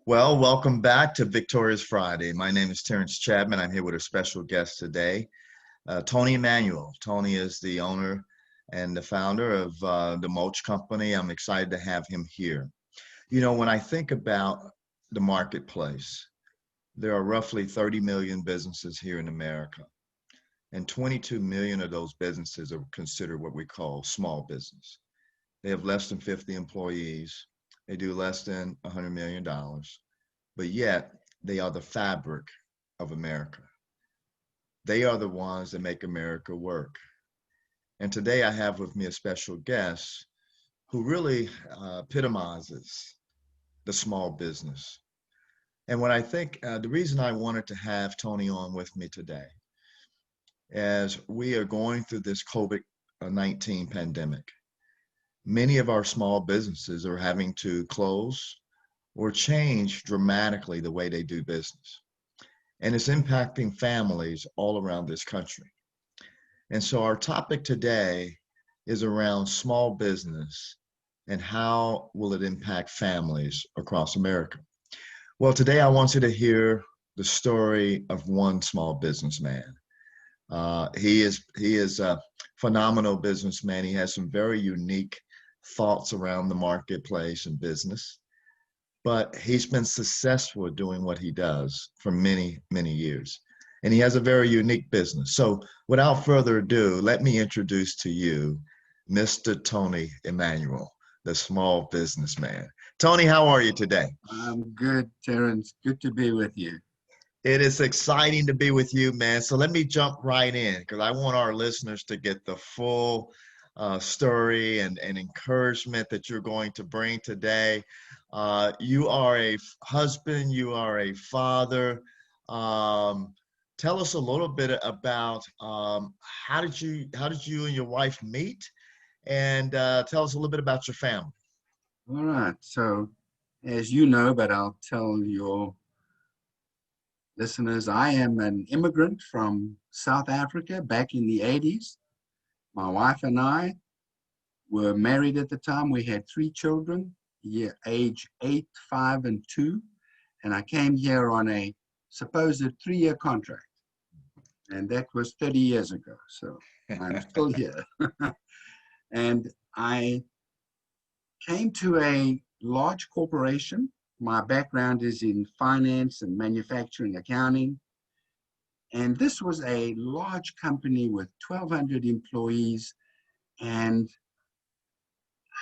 Well, welcome back to Victorious Friday. My name is Terence Chatmon. I'm here with a special guest today, Tony Emmanuel. Tony is the owner and the founder of the Mulch Company. I'm excited to have him here. You know, when I think about the marketplace, there are roughly 30 million businesses here in America, and 22 million of those businesses are considered what we call small business. They have less than 50 employees. They do less than $100 million, but yet they are the fabric of America. They are the ones that make America work. And today I have with me a special guest who really epitomizes the small business. And when I think the reason I wanted to have Tony on with me today, as we are going through this COVID-19 pandemic, many of our small businesses are having to close or change dramatically the way they do business. And it's impacting families all around this country. And so our topic today is around small business and how will it impact families across America. Well, today I want you to hear the story of one small businessman. He is a phenomenal businessman. He has some very unique thoughts around the marketplace and business, but he's been successful at doing what he does for many, many years. And he has a very unique business. So without further ado, let me introduce to you Mr. Tony Emmanuel, the small businessman. Tony, how are you today? I'm good, Terence. Good to be with you. It is exciting to be with you, man. So let me jump right in because I want our listeners to get the full story and encouragement that you're going to bring today. You are a husband, you are a father. Tell us a little bit about how did you and your wife meet, and tell us a little bit about your family. All right. So, as you know, but I'll tell your listeners, I am an immigrant from South Africa back in the 80s. My wife and I were married at the time. We had 3 children, age 8, 5, and 2. And I came here on a supposed 3-year contract. And that was 30 years ago. So I'm still here. And I came to a large corporation. My background is in finance and manufacturing accounting. And this was a large company with 1,200 employees and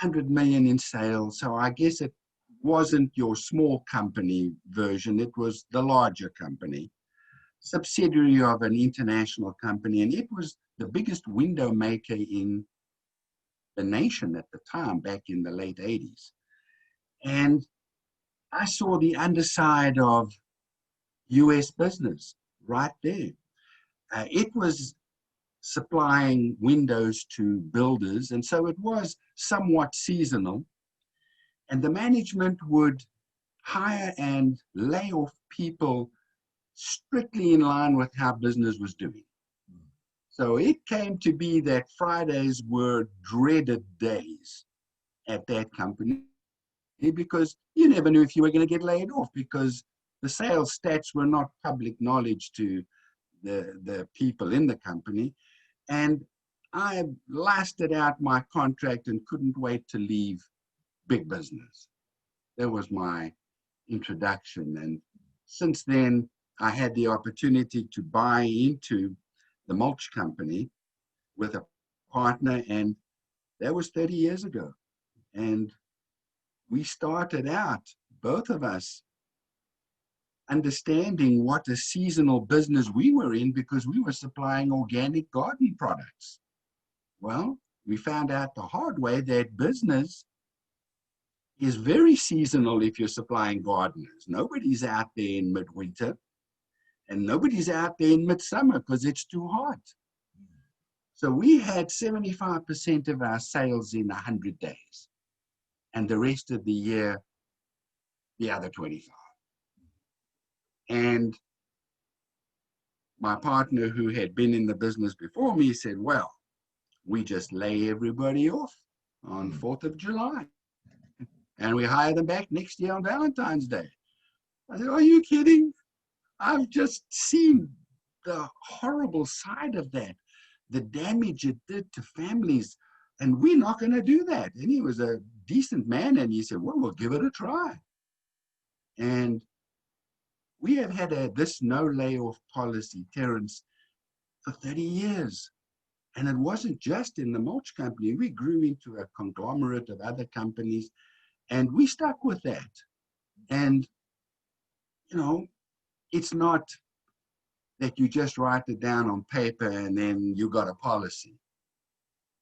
100 million in sales. So I guess it wasn't your small company version. It was the larger company, subsidiary of an international company. And it was the biggest window maker in the nation at the time, back in the late 80s. And I saw the underside of US business right there. It was supplying windows to builders, and so it was somewhat seasonal. And the management would hire and lay off people strictly in line with how business was doing. So it came to be that Fridays were dreaded days at that company because you never knew if you were going to get laid off because the sales stats were not public knowledge to the people in the company. And I lasted out my contract and couldn't wait to leave big business. That was my introduction. And since then, I had the opportunity to buy into the Mulch Company with a partner, and that was 30 years ago. And we started out, both of us, understanding what a seasonal business we were in because we were supplying organic garden products. Well, we found out the hard way that business is very seasonal if you're supplying gardeners. Nobody's out there in midwinter, and nobody's out there in midsummer because it's too hot. So we had 75% of our sales in 100 days, and the rest of the year, the other 25. And my partner, who had been in the business before me, said, well, we just lay everybody off on 4th of July. And we hire them back next year on Valentine's Day. I said, are you kidding? I've just seen the horrible side of that, the damage it did to families, and we're not going to do that. And he was a decent man, and he said, well, we'll give it a try. And we have had this no layoff policy, Terence, for 30 years. And it wasn't just in the Mulch Company. We grew into a conglomerate of other companies, and we stuck with that. And, you know, it's not that you just write it down on paper and then you got a policy.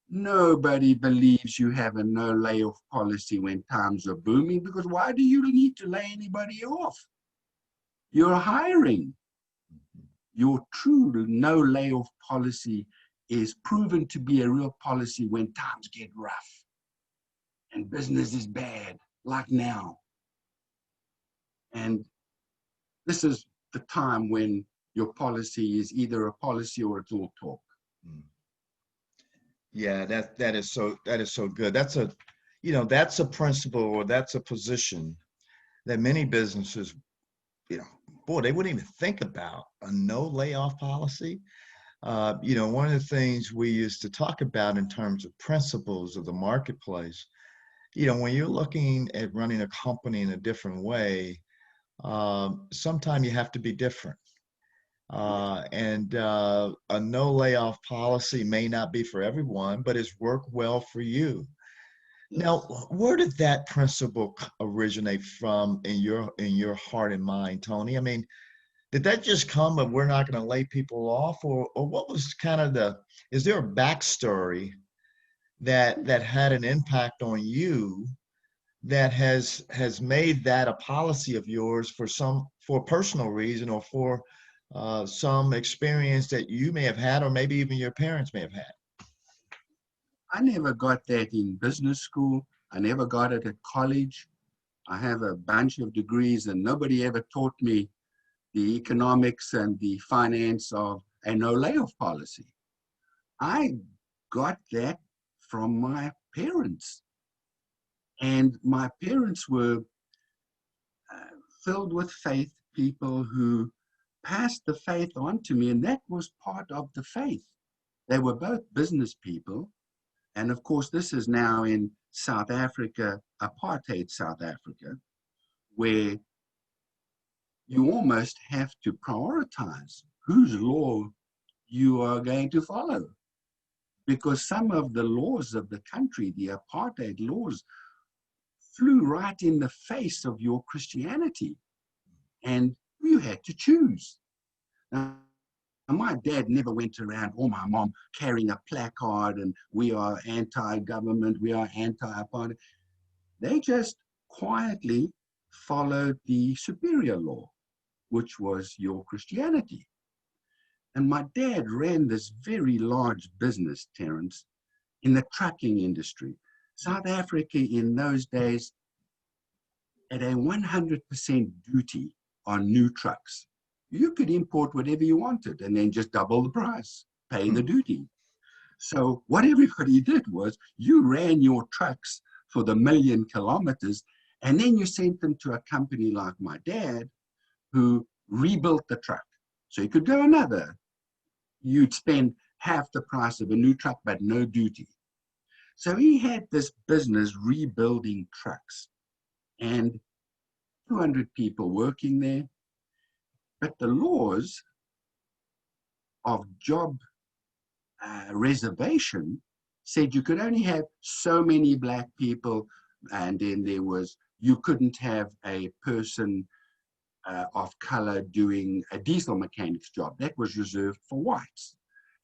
Nobody believes you have a no layoff policy when times are booming, because why do you need to lay anybody off? You're hiring. Your true no layoff policy is proven to be a real policy when times get rough and business is bad, like now. And this is the time when your policy is either a policy or it's all talk. Yeah, that is so good. That's a, you know, that's a principle, or that's a position that many businesses, you know, boy, they wouldn't even think about a no layoff policy. You know, one of the things we used to talk about in terms of principles of the marketplace, you know, when you're looking at running a company in a different way, sometimes you have to be different. A no layoff policy may not be for everyone, but it's worked well for you. Now, where did that principle originate from in your heart and mind, Tony? I mean, did that just come of we're not going to lay people off, or what was kind of is there a backstory that had an impact on you that has made that a policy of yours for personal reason, or for some experience that you may have had, or maybe even your parents may have had? I never got that in business school. I never got it at college. I have a bunch of degrees, and nobody ever taught me the economics and the finance of a no layoff policy. I got that from my parents. And my parents were filled with faith, people who passed the faith on to me, and that was part of the faith. They were both business people. And of course, this is now in South Africa, apartheid South Africa, where you almost have to prioritize whose law you are going to follow. Because some of the laws of the country, the apartheid laws, flew right in the face of your Christianity, and you had to choose. Now, my dad never went around, or my mom, carrying a placard and we are anti-government, we are anti-apartheid. They just quietly followed the superior law, which was your Christianity. And my dad ran this very large business, Terence, in the trucking industry. South Africa in those days had a 100% duty on new trucks. You could import whatever you wanted and then just double the price, pay the duty. So what everybody did was you ran your trucks for the 1,000,000 kilometers, and then you sent them to a company like my dad who rebuilt the truck. So you could go another. You'd spend half the price of a new truck, but no duty. So he had this business rebuilding trucks, and 200 people working there. But the laws of job reservation said you could only have so many black people, and then you couldn't have a person of color doing a diesel mechanic's job. That was reserved for whites,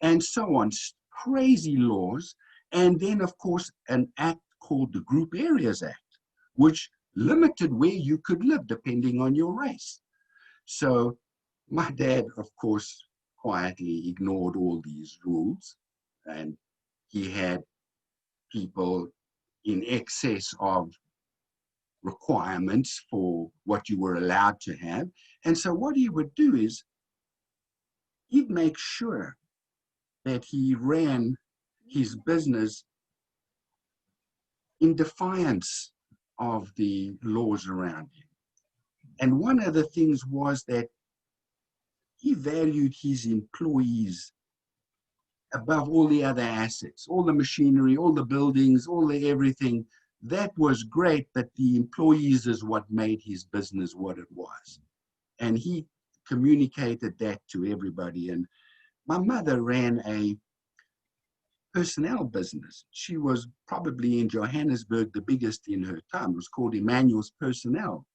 and so on. Crazy laws. And then, of course, an act called the Group Areas Act, which limited where you could live depending on your race. So my dad, of course, quietly ignored all these rules, and he had people in excess of requirements for what you were allowed to have. And so what he would do is he'd make sure that he ran his business in defiance of the laws around him. And one of the things was that he valued his employees above all the other assets, all the machinery, all the buildings, all the everything. That was great, but the employees is what made his business what it was. And he communicated that to everybody. And my mother ran a personnel business. She was probably in Johannesburg the biggest in her time. It was called Emmanuel's Personnel.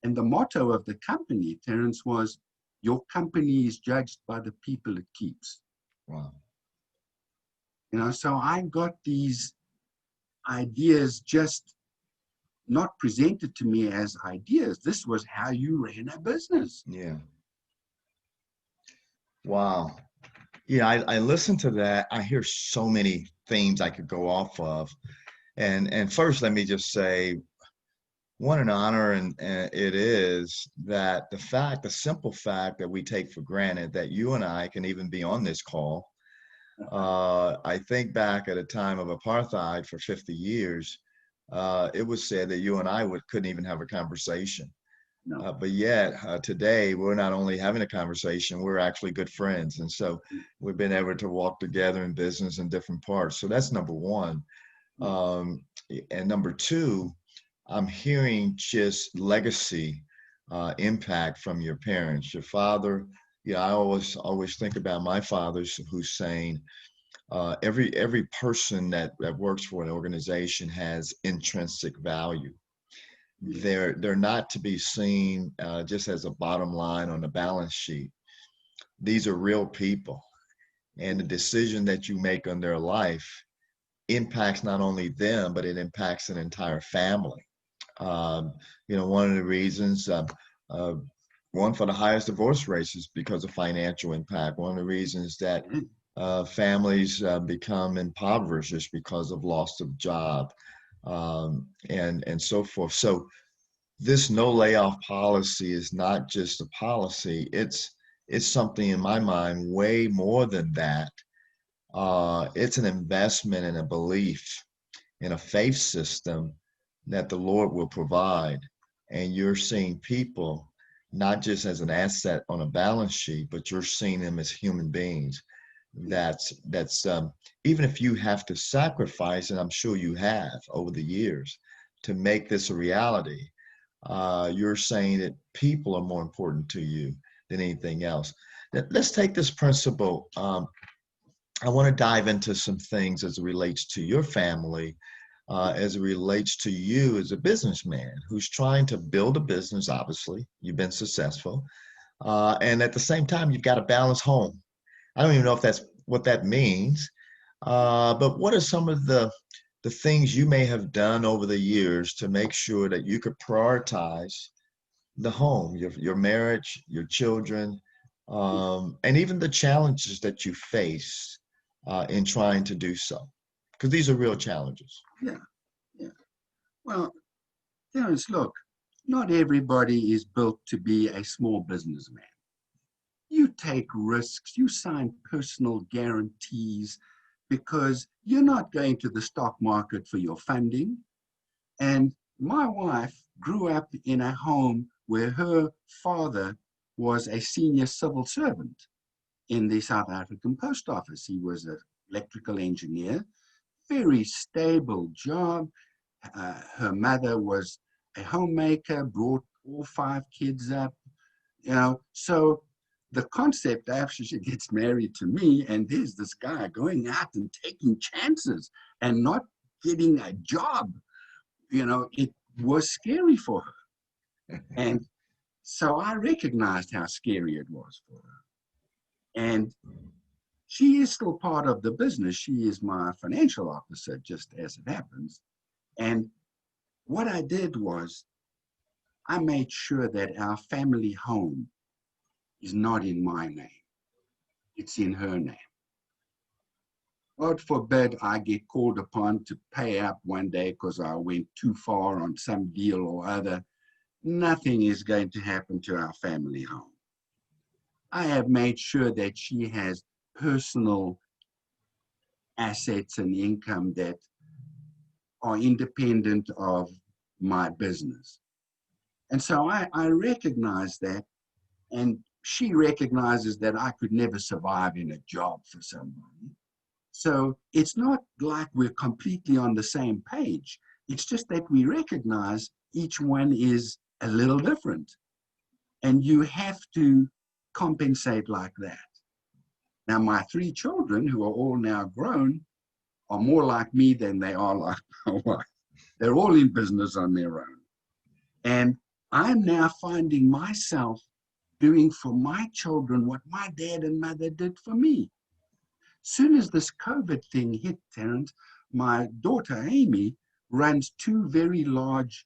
And the motto of the company, Terence, was, your company is judged by the people it keeps. Wow. You know, so I got these ideas just not presented to me as ideas. This was how you ran a business. Yeah. Wow. Yeah, I listen to that. I hear so many themes I could go off of. And first, let me just say, what an honor and it is that the simple fact that we take for granted that you and I can even be on this call. I think back at a time of apartheid for 50 years, it was said that you and I couldn't even have a conversation. No. But yet today we're not only having a conversation, we're actually good friends. And so we've been able to walk together in business in different parts. So that's number one. And number two, I'm hearing just legacy impact from your parents, your father. Yeah, I always think about my father's who's saying every person that works for an organization has intrinsic value. They're not to be seen just as a bottom line on a balance sheet. These are real people, and the decision that you make on their life impacts not only them, but it impacts an entire family. One of the reasons, one for the highest divorce rates is because of financial impact. One of the reasons that families become impoverished is because of loss of job, and so forth. So this no layoff policy is not just a policy. It's something in my mind way more than that. It's an investment and a belief in a faith system that the Lord will provide. And you're seeing people not just as an asset on a balance sheet, but you're seeing them as human beings. That's even if you have to sacrifice, and I'm sure you have over the years, to make this a reality, you're saying that people are more important to you than anything else. Let's take this principle. I want to dive into some things as it relates to your family, as it relates to you as a businessman who's trying to build a business. Obviously, you've been successful. And at the same time, you've got a balanced home. I don't even know if that's what that means. But what are some of the things you may have done over the years to make sure that you could prioritize the home, your marriage, your children, and even the challenges that you face in trying to do so? Because these are real challenges. Yeah, yeah. Well, Terence, look, not everybody is built to be a small businessman. You take risks, you sign personal guarantees because you're not going to the stock market for your funding. And my wife grew up in a home where her father was a senior civil servant in the South African Post Office. He was an electrical engineer, very stable job. Her mother was a homemaker, brought all 5 kids up, so the concept after she gets married to me, and there's this guy going out and taking chances and not getting a job, it was scary for her. And so I recognized how scary it was for her. And she is still part of the business. She is my financial officer, just as it happens. And what I did was I made sure that our family home is not in my name. It's in her name. God forbid I get called upon to pay up one day because I went too far on some deal or other. Nothing is going to happen to our family home. I have made sure that she has personal assets and income that are independent of my business. And so I recognize that, and she recognizes that I could never survive in a job for somebody. So it's not like we're completely on the same page. It's just that we recognize each one is a little different, and you have to compensate like that. Now, my three children, who are all now grown, are more like me than they are like my wife. They're all in business on their own. And I'm now finding myself doing for my children what my dad and mother did for me. Soon as this COVID thing hit, Terence, my daughter Amy runs two very large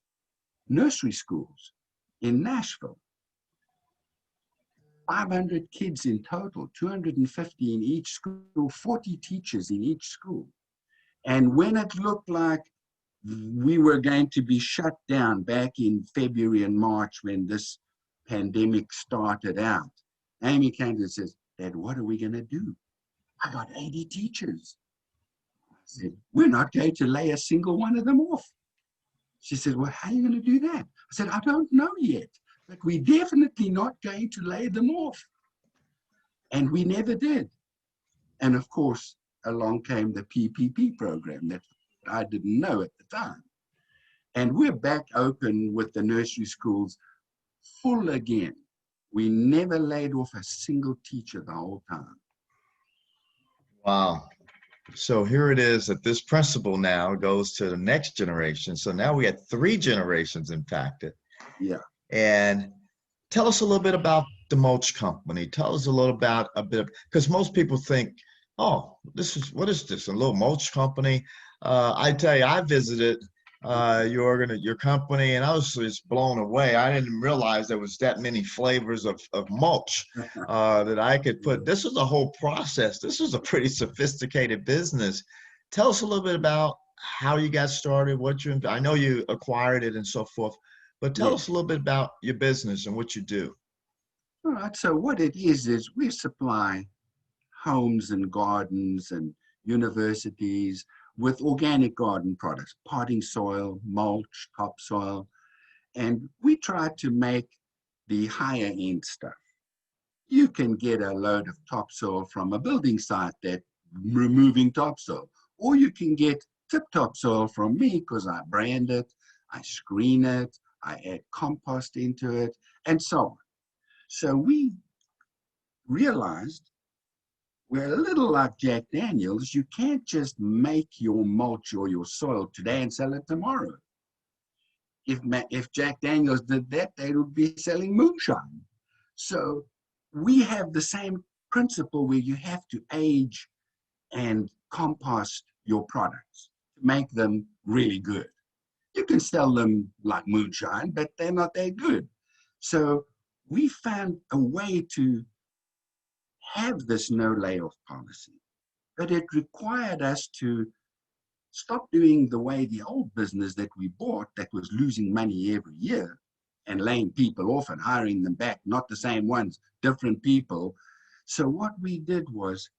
nursery schools in Nashville. 500 kids in total, 250 in each school, 40 teachers in each school. And when it looked like we were going to be shut down back in February and March when this pandemic started out, Amy came and says, Dad, what are we going to do? I got 80 teachers. I said, we're not going to lay a single one of them off. She said, well, how are you going to do that? I said, I don't know yet, but we're definitely not going to lay them off. And we never did. And of course, along came the PPP program that I didn't know at the time. And we're back open with the nursery schools full again. We never laid off a single teacher the whole time. Wow. So here it is that this principle now goes to the next generation. So now we had 3 generations impacted. Yeah. And tell us a little bit about the Mulch Company. Tell us a little about because most people think, oh, what is this? A little mulch company? I tell you, I visited your company, and I was just blown away. I didn't realize there was that many flavors of mulch that I could put. This was a whole process. This was a pretty sophisticated business. Tell us a little bit about how you got started, I know you acquired it and so forth, but tell us a little bit about your business and what you do. All right, so what it is we supply homes and gardens and universities with organic garden products, potting soil, mulch, topsoil, and we try to make the higher end stuff. You can get a load of topsoil from a building site that's removing topsoil, or you can get tip topsoil from me because I brand it, I screen it, I add compost into it, and so on. So we realized we're a little like Jack Daniels. You can't just make your mulch or your soil today and sell it tomorrow. If Jack Daniels did that, they would be selling moonshine. So we have the same principle where you have to age and compost your products to make them really good. You can sell them like moonshine, but they're not that good. So we found a way to have this no layoff policy, but it required us to stop doing the way the old business that we bought that was losing money every year and laying people off and hiring them back, not the same ones, different people. So what we did was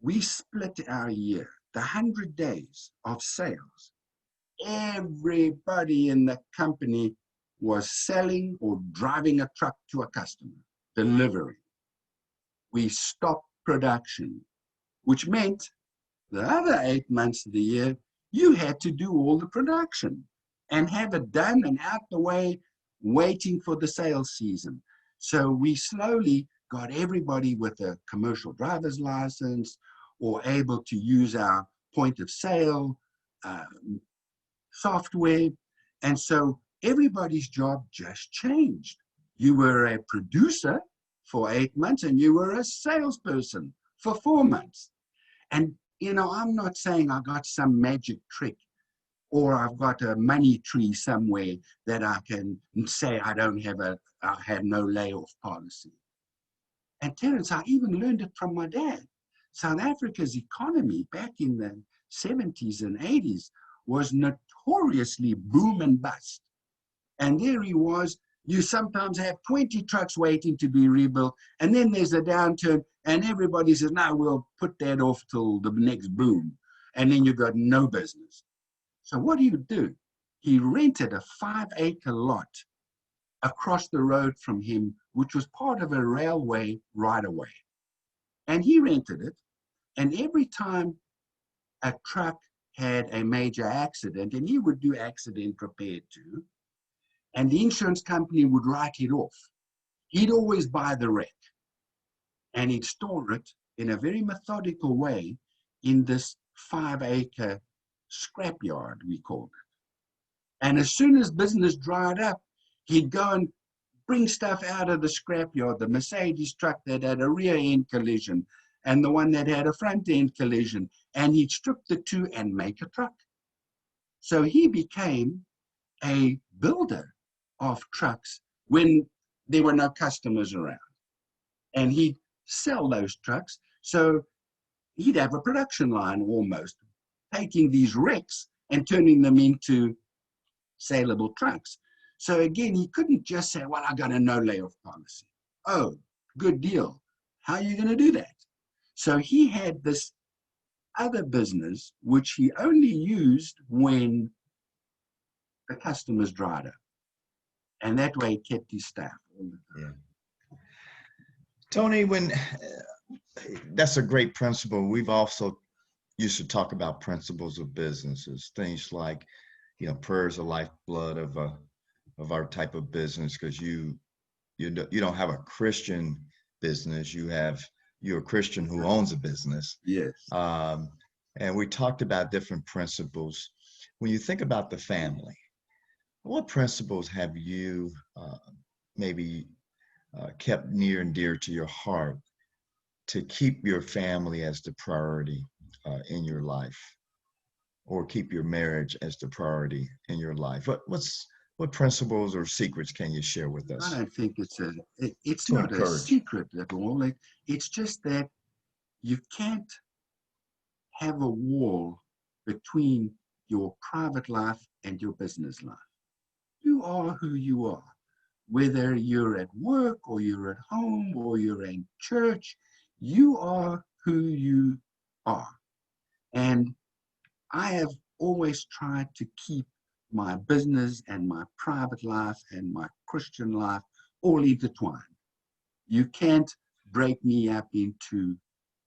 we split our year, the 100 days of sales. Everybody in the company was selling or driving a truck to a customer, delivering. We stopped production, which meant the other 8 months of the year, you had to do all the production and have it done and out the way, waiting for the sales season. So we slowly got everybody with a commercial driver's license or able to use our point of sale software. And so everybody's job just changed. You were a producer for 8 months and you were a salesperson for 4 months. And, you know, I'm not saying I got some magic trick or I've got a money tree somewhere that I can say I have no layoff policy. And Terence, I even learned it from my dad. South Africa's economy back in the 70s and 80s was notoriously boom and bust. And there he was, you sometimes have 20 trucks waiting to be rebuilt, and then there's a downturn, and everybody says, no, we'll put that off till the next boom. And then you've got no business. So what do? He rented a 5-acre lot across the road from him, which was part of a railway right away. And he rented it. And every time a truck had a major accident, and he would do accident repair too, and the insurance company would write it off. He'd always buy the wreck, and he'd store it in a very methodical way in this 5-acre scrapyard, we called it. And as soon as business dried up, he'd go and bring stuff out of the scrapyard, the Mercedes truck that had a rear end collision and the one that had a front end collision, and he'd strip the two and make a truck. So he became a builder of trucks when there were no customers around. And he'd sell those trucks. So he'd have a production line almost, taking these wrecks and turning them into saleable trucks. So again, he couldn't just say, well, I got a no layoff policy. Oh, good deal. How are you going to do that? So he had this other business, which he only used when the customers dried up. And that way he kept his staff all the time. Yeah. Tony, that's a great principle. We've also used to talk about principles of businesses, things like, prayer is the lifeblood of our type of business, because you don't have a Christian business, you're a Christian who owns a business. Yes. And we talked about different principles. When you think about the family, what principles have you maybe kept near and dear to your heart to keep your family as the priority in your life, or keep your marriage as the priority in your life? What principles or secrets can you share with us? I don't think it's not a secret at all. It's just that you can't have a wall between your private life and your business life. You are who you are, whether you're at work or you're at home or you're in church, you are who you are. And I have always tried to keep my business and my private life and my Christian life all intertwined. You can't break me up into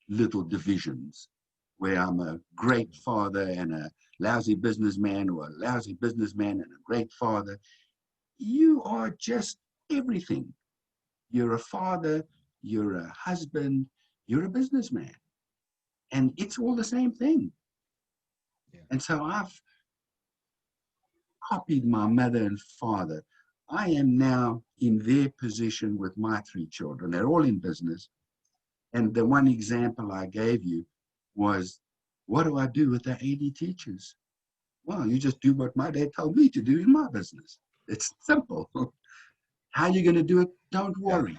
little divisions where I'm a great father and a lousy businessman, or a lousy businessman and a great father. You are just everything. You're a father, you're a husband, you're a businessman. And it's all the same thing. Yeah. And so I've copied my mother and father. I am now in their position with my 3 children. They're all in business. And the one example I gave you was, what do I do with the 80 teachers? Well, you just do what my dad told me to do in my business. It's simple. How are you going to do it? Don't worry.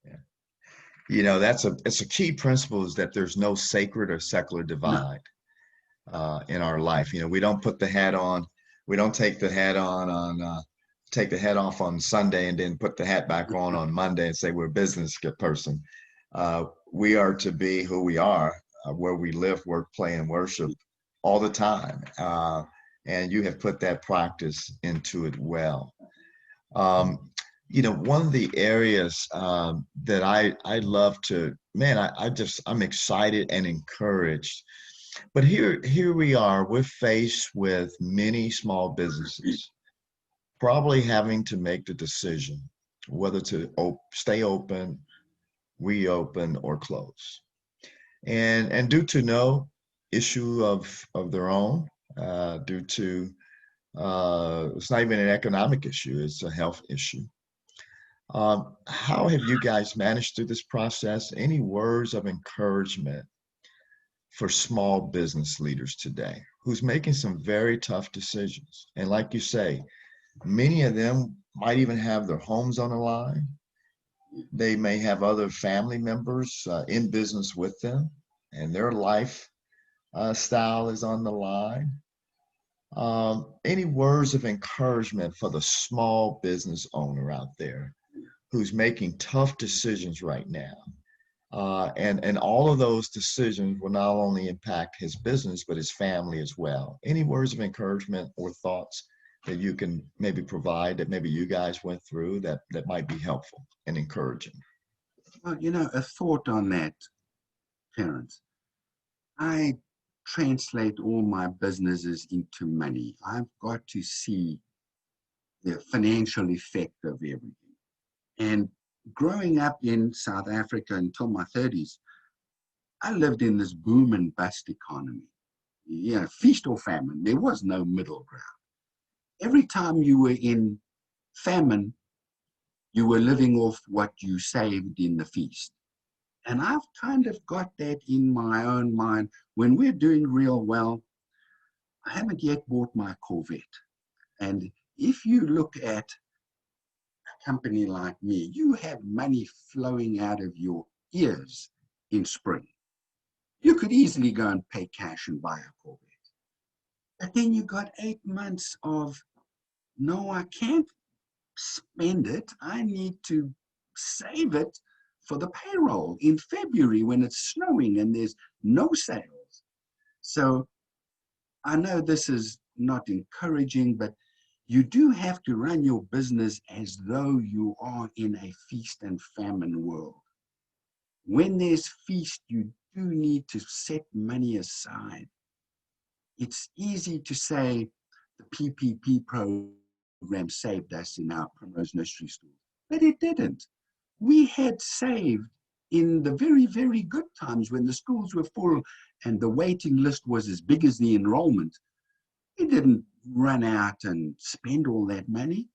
Yeah. It's a key principle, is that there's no sacred or secular divide in our life. We don't put the hat on. We don't take the hat take the hat off on Sunday and then put the hat back on Monday and say we're a business person. We are to be who we are, where we live, work, play, and worship all the time. And you have put that practice into it well. One of the areas that I love to, I'm excited and encouraged. But here we are, we're faced with many small businesses probably having to make the decision whether to stay open, reopen, or close. And due to no issue of their own, due to, it's not even an economic issue, it's a health issue. How have you guys managed through this process? Any words of encouragement for small business leaders today who's making some very tough decisions? And like you say, many of them might even have their homes on the line. They may have other family members in business with them, and their life style is on the line. Any words of encouragement for the small business owner out there who's making tough decisions right now? And all of those decisions will not only impact his business, but his family as well. Any words of encouragement or thoughts that you can maybe provide that maybe you guys went through that might be helpful and encouraging? Well, a thought on that, Terence. I translate all my businesses into money. I've got to see the financial effect of everything. And growing up in South Africa until my 30s, I lived in this boom and bust economy. Feast or famine. There was no middle ground. Every time you were in famine, you were living off what you saved in the feast. And I've kind of got that in my own mind. When we're doing real well, I haven't yet bought my Corvette. And if you look at a company like me, you have money flowing out of your ears in spring. You could easily go and pay cash and buy a Corvette. But then you got 8 months of, no, I can't spend it. I need to save it for the payroll in February when it's snowing and there's no sales. So I know this is not encouraging, but you do have to run your business as though you are in a feast and famine world. When there's feast, you do need to set money aside. It's easy to say the PPP program saved us in our Primrose Nursery School, but it didn't. We had saved in the very, very good times when the schools were full and the waiting list was as big as the enrollment. We didn't run out and spend all that money.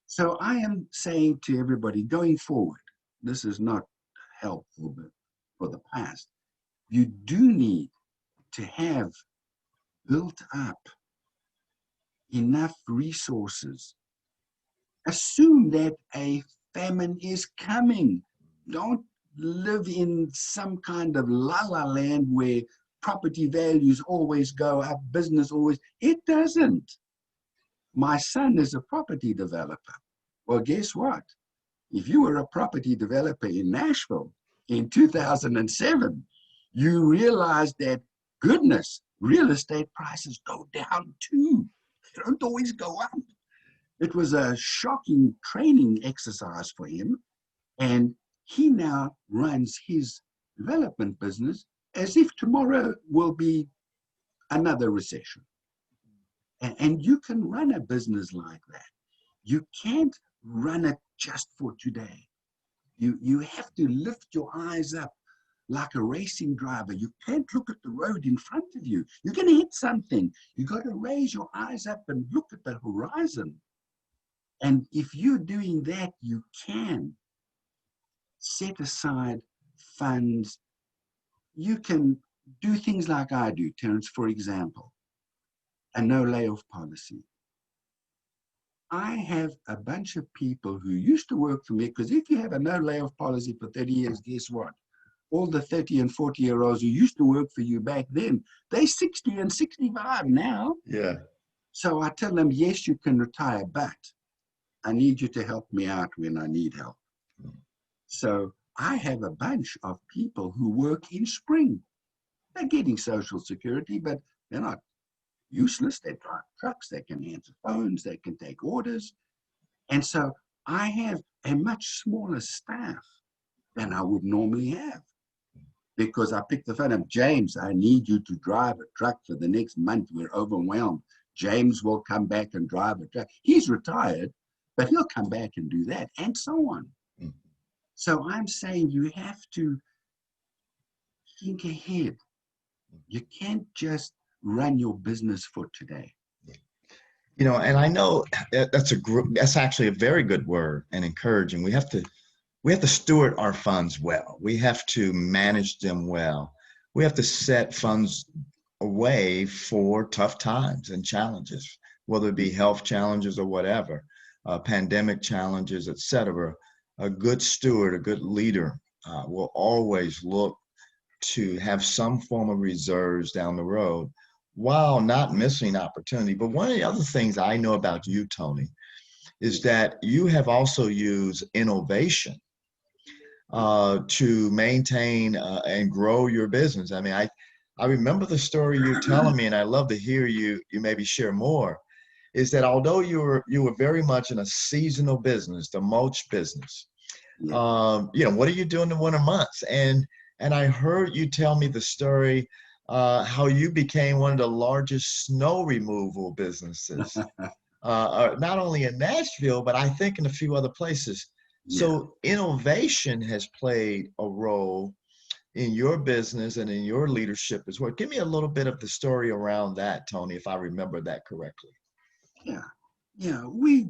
So I am saying to everybody going forward, this is not helpful, but for the past, you do need to have built up enough resources. Assume that a famine is coming. Don't live in some kind of la-la land where property values always go up, business always. It doesn't. My son is a property developer. Well, guess what? If you were a property developer in Nashville in 2007, you realized that, goodness, real estate prices go down too. They don't always go up. It was a shocking training exercise for him. And he now runs his development business as if tomorrow will be another recession. And you can run a business like that. You can't run it just for today. You have to lift your eyes up like a racing driver. You can't look at the road in front of you. You're going to hit something. You got to raise your eyes up and look at the horizon. And if you're doing that, you can set aside funds. You can do things like I do, Terence, for example, a no layoff policy. I have a bunch of people who used to work for me, because if you have a no layoff policy for 30 years, guess what? All the 30 and 40-year-olds who used to work for you back then, they're 60 and 65 now. Yeah. So I tell them, yes, you can retire, but I need you to help me out when I need help. So I have a bunch of people who work in spring. They're getting Social Security, but they're not useless. They drive trucks, they can answer phones, they can take orders. And so I have a much smaller staff than I would normally have, because I pick the phone up, James, I need you to drive a truck for the next month. We're overwhelmed. James will come back and drive a truck. He's retired, but he'll come back and do that, and so on. Mm-hmm. So I'm saying you have to think ahead. You can't just run your business for today. And I know that's actually a very good word and encouraging. We have to steward our funds well. We have to manage them well. We have to set funds away for tough times and challenges, whether it be health challenges or whatever, pandemic challenges, etc. A good steward, a good leader will always look to have some form of reserves down the road while not missing opportunity. But one of the other things I know about you, Tony, is that you have also used innovation to maintain and grow your business. I mean, I remember the story you're telling me, and I love to hear you maybe share more, is that although you were very much in a seasonal business, the mulch business, Yeah. what are you doing in the winter months? And I heard you tell me the story how you became one of the largest snow removal businesses, not only in Nashville, but I think in a few other places. Yeah. So innovation has played a role in your business and in your leadership as well. Give me a little bit of the story around that, Tony, if I remember that correctly. Yeah. Yeah. We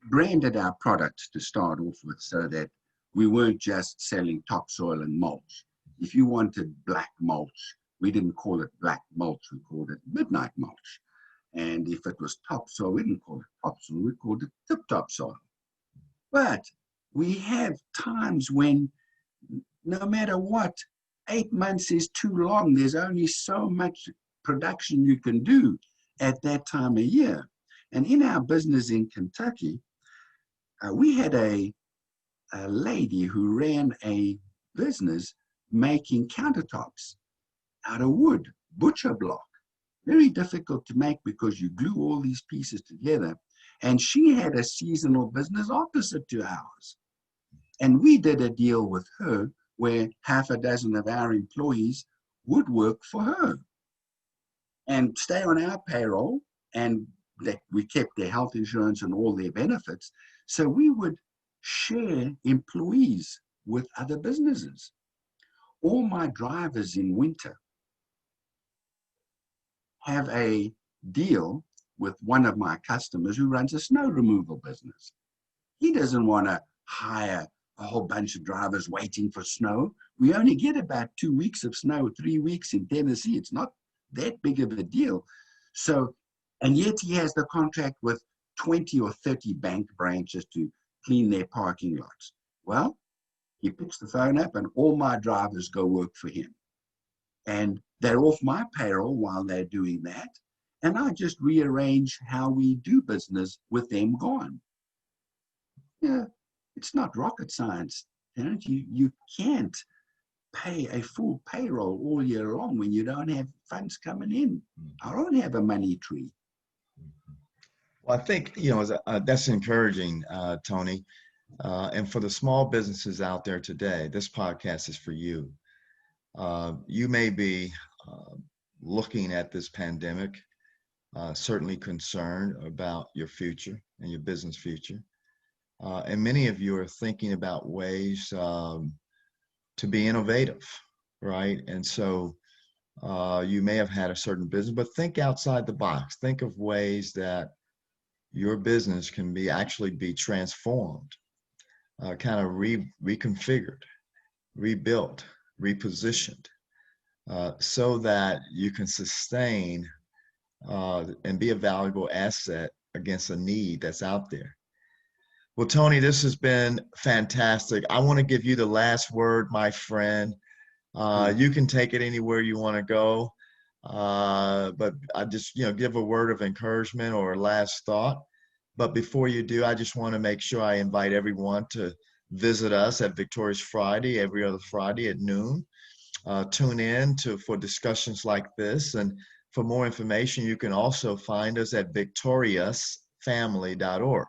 branded our products to start off with so that we weren't just selling topsoil and mulch. If you wanted black mulch, we didn't call it black mulch, we called it midnight mulch. And if it was topsoil, we didn't call it topsoil, we called it tip topsoil. But we have times when no matter what, 8 months is too long. There's only so much production you can do at that time of year. And in our business in Kentucky, we had a lady who ran a business making countertops out of wood, butcher block. Very difficult to make because you glue all these pieces together. And she had a seasonal business opposite to ours. And we did a deal with her where half a dozen of our employees would work for her and stay on our payroll, and that we kept their health insurance and all their benefits. So we would share employees with other businesses. All my drivers in winter have a deal with one of my customers who runs a snow removal business. He doesn't want to hire a whole bunch of drivers waiting for snow. We only get about 2 weeks of snow, 3 weeks in Tennessee. It's not that big of a deal. So, and yet he has the contract with 20 or 30 bank branches to clean their parking lots. Well, he picks the phone up and all my drivers go work for him. And they're off my payroll while they're doing that. And I just rearrange how we do business with them gone. Yeah, it's not rocket science. You can't pay a full payroll all year long when you don't have funds coming in. I don't have a money tree. Well, I think, that's encouraging, Tony. And for the small businesses out there today, this podcast is for you. You may be looking at this pandemic, certainly concerned about your future and your business future. And many of you are thinking about ways to be innovative, right? And so you may have had a certain business, but think outside the box. Think of ways that your business can actually be transformed, kind of reconfigured, rebuilt, repositioned, so that you can sustain and be a valuable asset against a need that's out there. Well, Tony, this has been fantastic. I want to give you the last word, my friend. You can take it anywhere you want to go. But I just, give a word of encouragement or a last thought. But before you do, I just want to make sure I invite everyone to visit us at Victorious Friday, every other Friday at noon. Tune in for discussions like this. And for more information, you can also find us at victoriousfamily.org.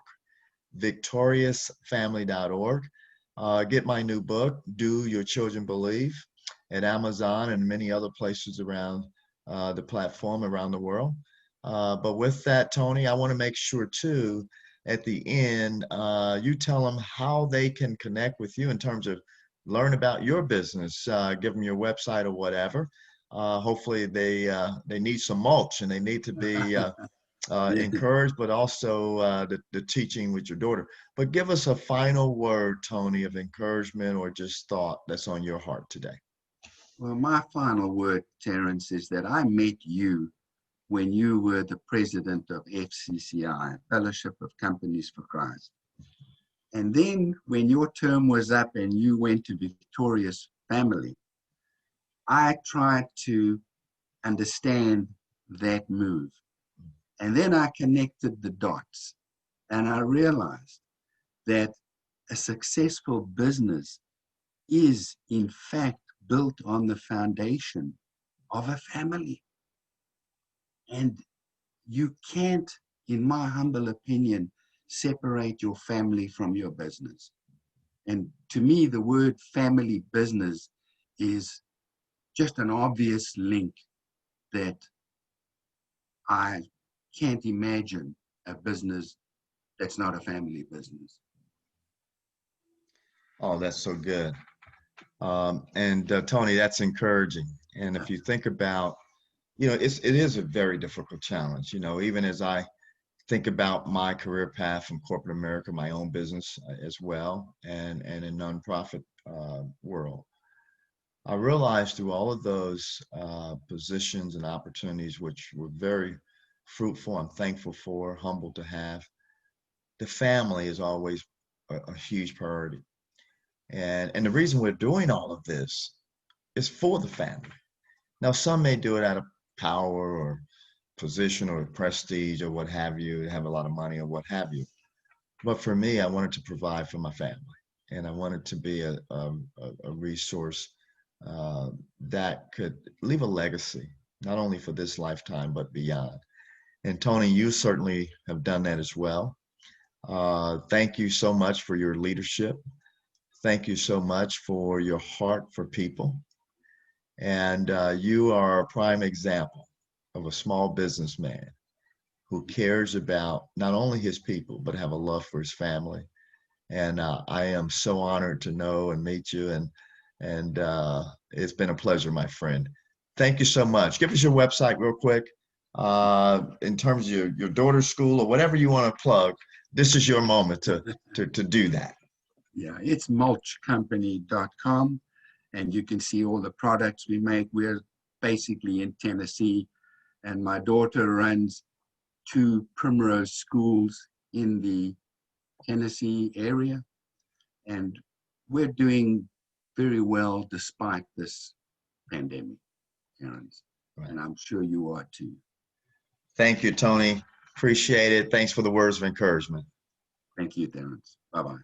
victoriousfamily.org. Get my new book, Do Your Children Believe, at Amazon and many other places around the platform around the world. But with that, Tony, I want to make sure too, at the end, you tell them how they can connect with you in terms of learn about your business, give them your website or whatever. Hopefully they need some mulch and they need to be encouraged, but also the teaching with your daughter. But give us a final word, Tony, of encouragement or just thought that's on your heart today. Well, my final word, Terence, is that I met you when you were the president of FCCI, Fellowship of Companies for Christ. And then when your term was up and you went to Victorious Family, I tried to understand that move. And then I connected the dots and I realized that a successful business is in fact built on the foundation of a family. And you can't, in my humble opinion, separate your family from your business. And to me, the word family business is just an obvious link that I can't imagine a business that's not a family business. Oh, that's so good. Tony, that's encouraging. And if you think about, it is a very difficult challenge. Even as I think about my career path from corporate America, my own business as well, and in nonprofit world, I realized through all of those positions and opportunities, which were very fruitful, I'm thankful for, humbled to have, the family is always a huge priority. And the reason we're doing all of this is for the family. Now, some may do it out of power or position or prestige or what have you, have a lot of money or what have you. But for me, I wanted to provide for my family, and I wanted to be a resource that could leave a legacy, not only for this lifetime, but beyond. And Tony, you certainly have done that as well. Thank you so much for your leadership. Thank you so much for your heart for people. And you are a prime example of a small businessman who cares about not only his people, but have a love for his family. And I am so honored to know and meet you. And it's been a pleasure, my friend. Thank you so much. Give us your website real quick. In terms of your daughter's school or whatever you want to plug, this is your moment to do that. Yeah, it's mulchcompany.com, and you can see all the products we make. We're basically in Tennessee, and my daughter runs 2 Primrose schools in the Tennessee area, and we're doing very well despite this pandemic, Terence, and I'm sure you are too. Thank you, Tony. Appreciate it. Thanks for the words of encouragement. Thank you, Terence. Bye-bye.